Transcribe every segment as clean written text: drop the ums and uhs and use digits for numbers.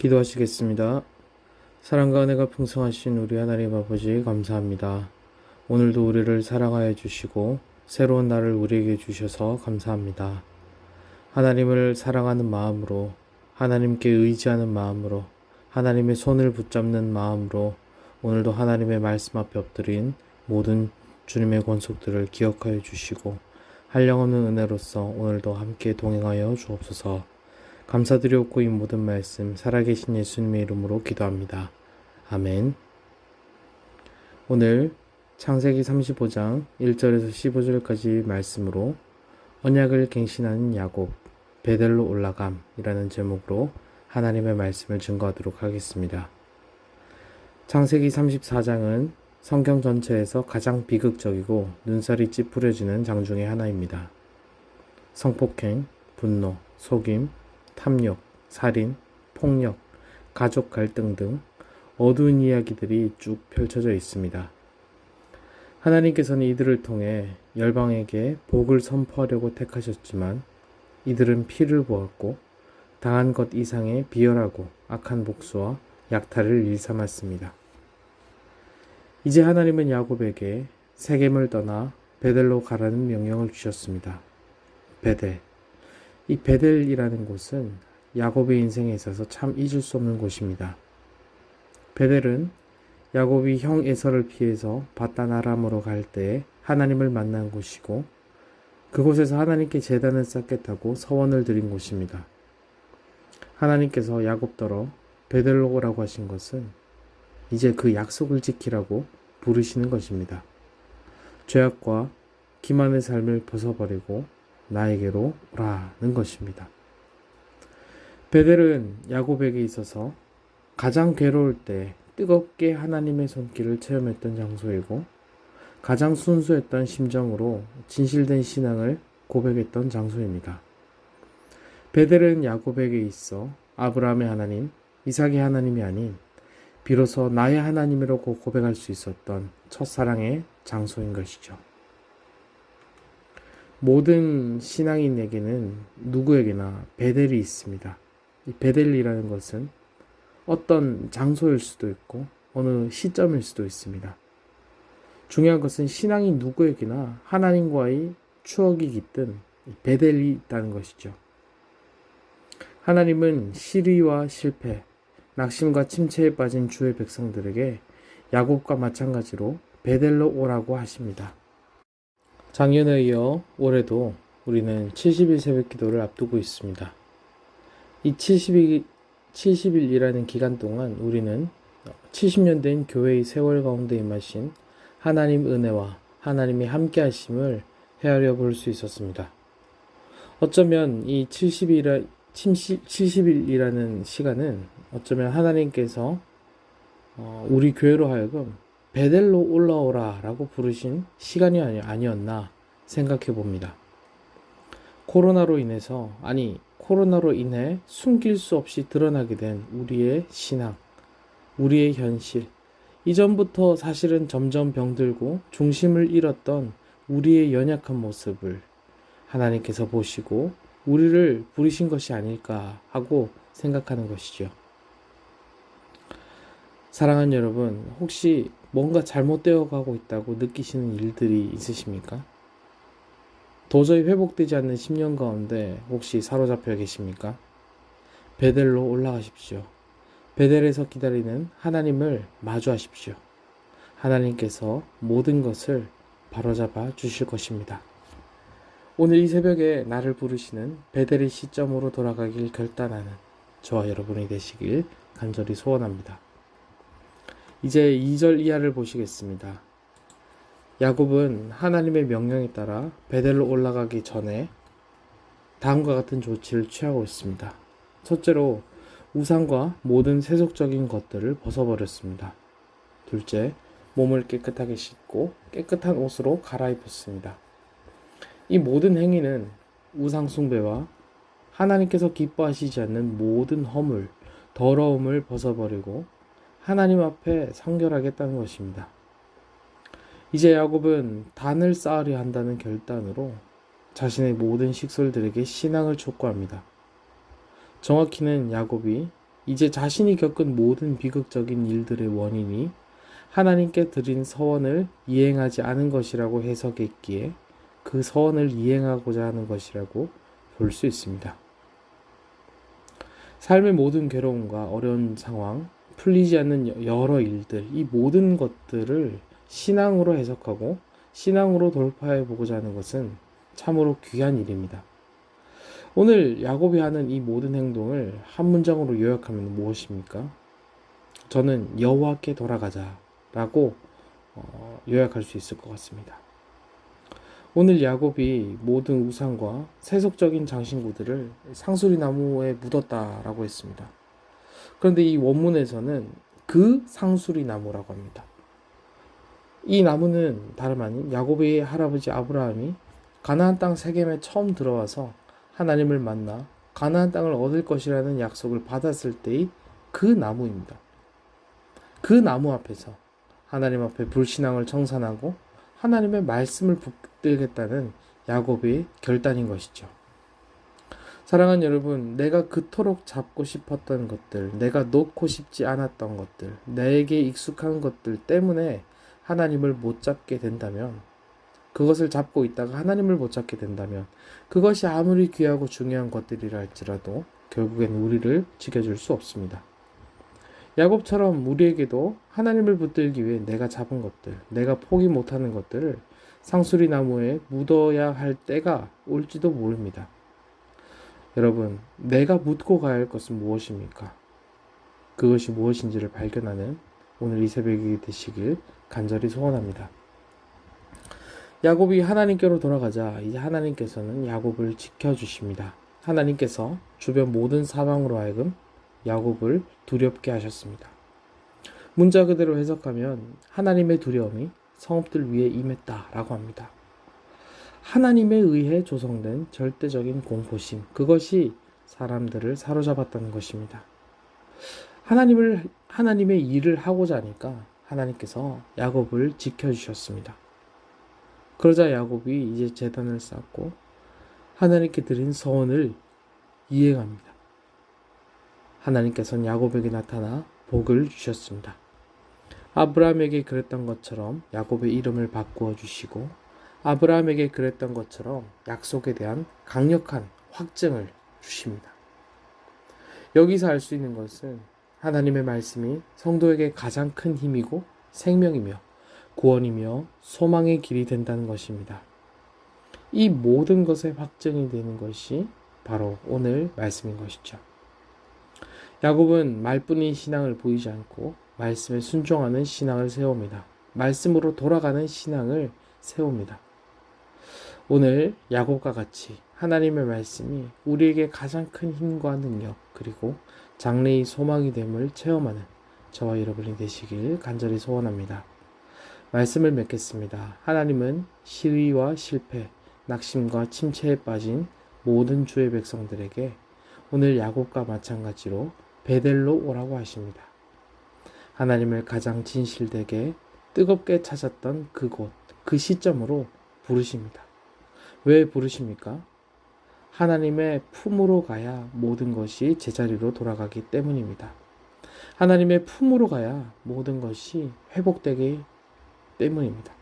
기도하시겠습니다. 사랑과 은혜가 풍성하신 우리 하나님 아버지 감사합니다. 오늘도 우리를 사랑하여 주시고 새로운 날을 우리에게 주셔서 감사합니다. 하나님을 사랑하는 마음으로, 하나님께 의지하는 마음으로, 하나님의 손을 붙잡는 마음으로 오늘도 하나님의 말씀 앞에 엎드린 모든 주님의 권속들을 기억하여 주시고 한량없는 은혜로서 오늘도 함께 동행하여 주옵소서. 감사드리옵고 이 모든 말씀 살아계신 예수님의 이름으로 기도합니다. 아멘. 오늘 창세기 35장 1절에서 15절까지 말씀으로 언약을 갱신하는 야곱, 베델로 올라감이라는 제목으로 하나님의 말씀을 증거하도록 하겠습니다. 창세기 34장은 성경 전체에서 가장 비극적이고 눈살이 찌푸려지는 장 중의 하나입니다. 성폭행, 분노, 속임, 탐욕, 살인, 폭력, 가족 갈등 등 어두운 이야기들이 쭉 펼쳐져 있습니다. 하나님께서는 이들을 통해 열방에게 복을 선포하려고 택하셨지만 이들은 피를 보았고 당한 것 이상의 비열하고 악한 복수와 약탈을 일삼았습니다. 이제 하나님은 야곱에게 세겜을 떠나 베델로 가라는 명령을 주셨습니다. 베델. 이 베델이라는 곳은 야곱의 인생에 있어서 참 잊을 수 없는 곳입니다. 베델은 야곱이 형 에서를 피해서 바단 아람으로 갈 때 하나님을 만난 곳이고 그곳에서 하나님께 제단을 쌓겠다고 서원을 드린 곳입니다. 하나님께서 야곱더러 베델로 오라고 하신 것은 이제 그 약속을 지키라고 부르시는 것입니다. 죄악과 기만의 삶을 벗어버리고 나에게로 오라는 것입니다. 베델은 야곱에게 있어서 가장 괴로울 때 뜨겁게 하나님의 손길을 체험했던 장소이고 가장 순수했던 심정으로 진실된 신앙을 고백했던 장소입니다. 베델은 야곱에게 있어 아브라함의 하나님, 이삭의 하나님이 아닌 비로소 나의 하나님이라고 고백할 수 있었던 첫사랑의 장소인 것이죠. 모든 신앙인에게는 누구에게나 베델이 있습니다. 이 베델이라는 것은 어떤 장소일 수도 있고 어느 시점일 수도 있습니다. 중요한 것은 신앙인 누구에게나 하나님과의 추억이 깃든 베델이 있다는 것이죠. 하나님은 시리와 실패, 낙심과 침체에 빠진 주의 백성들에게 야곱과 마찬가지로 베델로 오라고 하십니다. 작년에 이어 올해도 우리는 70일 새벽 기도를 앞두고 있습니다. 이 70일이라는 기간 동안 우리는 70년 된 교회의 세월 가운데 임하신 하나님 은혜와 하나님의 함께 하심을 헤아려 볼 수 있었습니다. 어쩌면 이 70일이라는 시간은 어쩌면 하나님께서 우리 교회로 하여금 베델로 올라오라 라고 부르신 시간이 아니었나 생각해 봅니다. 코로나로 인해 숨길 수 없이 드러나게 된 우리의 신앙, 우리의 현실, 이전부터 사실은 점점 병들고 중심을 잃었던 우리의 연약한 모습을 하나님께서 보시고 우리를 부르신 것이 아닐까 하고 생각하는 것이죠. 사랑하는 여러분, 혹시 뭔가 잘못되어 가고 있다고 느끼시는 일들이 있으십니까? 도저히 회복되지 않는 10년 가운데 혹시 사로잡혀 계십니까? 베델로 올라가십시오. 베델에서 기다리는 하나님을 마주하십시오. 하나님께서 모든 것을 바로잡아 주실 것입니다. 오늘 이 새벽에 나를 부르시는 베델의 시점으로 돌아가길 결단하는 저와 여러분이 되시길 간절히 소원합니다. 이제 2절 이하를 보시겠습니다. 야곱은 하나님의 명령에 따라 베델로 올라가기 전에 다음과 같은 조치를 취하고 있습니다. 첫째로 우상과 모든 세속적인 것들을 벗어버렸습니다. 둘째, 몸을 깨끗하게 씻고 깨끗한 옷으로 갈아입었습니다. 이 모든 행위는 우상 숭배와 하나님께서 기뻐하시지 않는 모든 허물, 더러움을 벗어버리고 하나님 앞에 성결하겠다는 것입니다. 이제 야곱은 단을 쌓으려 한다는 결단으로 자신의 모든 식솔들에게 신앙을 촉구합니다. 정확히는 야곱이 이제 자신이 겪은 모든 비극적인 일들의 원인이 하나님께 드린 서원을 이행하지 않은 것이라고 해석했기에 그 서원을 이행하고자 하는 것이라고 볼 수 있습니다. 삶의 모든 괴로움과 어려운 상황, 풀리지 않는 여러 일들, 이 모든 것들을 신앙으로 해석하고 신앙으로 돌파해 보고자 하는 것은 참으로 귀한 일입니다. 오늘 야곱이 하는 이 모든 행동을 한 문장으로 요약하면 무엇입니까? 저는 여호와께 돌아가자 라고 요약할 수 있을 것 같습니다. 오늘 야곱이 모든 우상과 세속적인 장신구들을 상수리나무에 묻었다라고 했습니다. 그런데 이 원문에서는 그 상수리나무라고 합니다. 이 나무는 다름 아닌 야곱의 할아버지 아브라함이 가나안 땅 세겜에 처음 들어와서 하나님을 만나 가나안 땅을 얻을 것이라는 약속을 받았을 때의 그 나무입니다. 그 나무 앞에서 하나님 앞에 불신앙을 청산하고 하나님의 말씀을 붙들겠다는 야곱의 결단인 것이죠. 사랑하는 여러분, 내가 그토록 잡고 싶었던 것들, 내가 놓고 싶지 않았던 것들, 내게 익숙한 것들 때문에 하나님을 못 잡게 된다면, 그것을 잡고 있다가 하나님을 못 잡게 된다면 그것이 아무리 귀하고 중요한 것들이라 할지라도 결국엔 우리를 지켜줄 수 없습니다. 야곱처럼 우리에게도 하나님을 붙들기 위해 내가 잡은 것들, 내가 포기 못하는 것들을 상수리 나무에 묻어야 할 때가 올지도 모릅니다. 여러분, 내가 묻고 가야 할 것은 무엇입니까? 그것이 무엇인지를 발견하는 오늘 이 새벽이 되시길 간절히 소원합니다. 야곱이 하나님께로 돌아가자 이제 하나님께서는 야곱을 지켜주십니다. 하나님께서 주변 모든 사방으로 하여금 야곱을 두렵게 하셨습니다. 문자 그대로 해석하면 하나님의 두려움이 성읍들 위에 임했다라고 합니다. 하나님에 의해 조성된 절대적인 공포심, 그것이 사람들을 사로잡았다는 것입니다. 하나님의 일을 하고자 하니까 하나님께서 야곱을 지켜주셨습니다. 그러자 야곱이 이제 제단을 쌓고 하나님께 드린 서원을 이행합니다. 하나님께서는 야곱에게 나타나 복을 주셨습니다. 아브라함에게 그랬던 것처럼 야곱의 이름을 바꾸어 주시고 아브라함에게 그랬던 것처럼 약속에 대한 강력한 확증을 주십니다. 여기서 알 수 있는 것은 하나님의 말씀이 성도에게 가장 큰 힘이고 생명이며 구원이며 소망의 길이 된다는 것입니다. 이 모든 것의 확증이 되는 것이 바로 오늘 말씀인 것이죠. 야곱은 말뿐인 신앙을 보이지 않고 말씀에 순종하는 신앙을 세웁니다. 말씀으로 돌아가는 신앙을 세웁니다. 오늘 야곱과 같이 하나님의 말씀이 우리에게 가장 큰 힘과 능력 그리고 장래의 소망이 됨을 체험하는 저와 여러분이 되시길 간절히 소원합니다. 말씀을 맺겠습니다. 하나님은 시위와 실패, 낙심과 침체에 빠진 모든 주의 백성들에게 오늘 야곱과 마찬가지로 베델로 오라고 하십니다. 하나님을 가장 진실되게 뜨겁게 찾았던 그곳, 그 시점으로 부르십니다. 왜 부르십니까? 하나님의 품으로 가야 모든 것이 제자리로 돌아가기 때문입니다. 하나님의 품으로 가야 모든 것이 회복되기 때문입니다.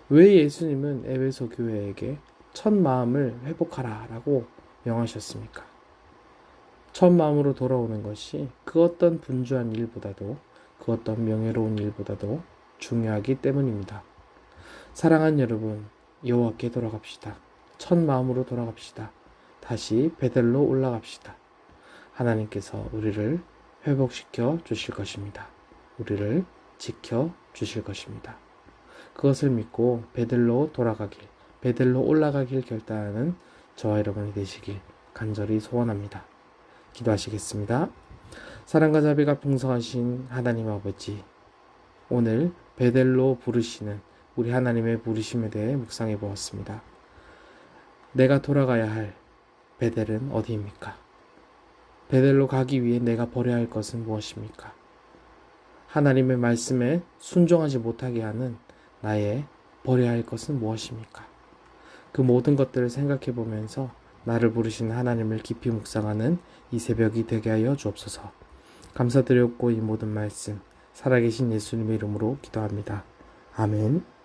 왜 예수님은 에베소 교회에게 첫 마음을 회복하라 라고 명하셨습니까? 첫 마음으로 돌아오는 것이 그 어떤 분주한 일보다도 그 어떤 명예로운 일보다도 중요하기 때문입니다. 사랑하는 여러분, 여호와께 돌아갑시다. 첫 마음으로 돌아갑시다. 다시 베델로 올라갑시다. 하나님께서 우리를 회복시켜 주실 것입니다. 우리를 지켜 주실 것입니다. 그것을 믿고 베델로 돌아가길, 베델로 올라가길 결단하는 저와 여러분이 되시길 간절히 소원합니다. 기도하시겠습니다. 사랑과 자비가 풍성하신 하나님 아버지, 오늘 베델로 부르시는 우리 하나님의 부르심에 대해 묵상해 보았습니다. 내가 돌아가야 할 베델은 어디입니까? 베델로 가기 위해 내가 버려야 할 것은 무엇입니까? 하나님의 말씀에 순종하지 못하게 하는 나의 버려야 할 것은 무엇입니까? 그 모든 것들을 생각해 보면서 나를 부르신 하나님을 깊이 묵상하는 이 새벽이 되게 하여 주옵소서. 감사드렸고 이 모든 말씀 살아계신 예수님의 이름으로 기도합니다. 아멘.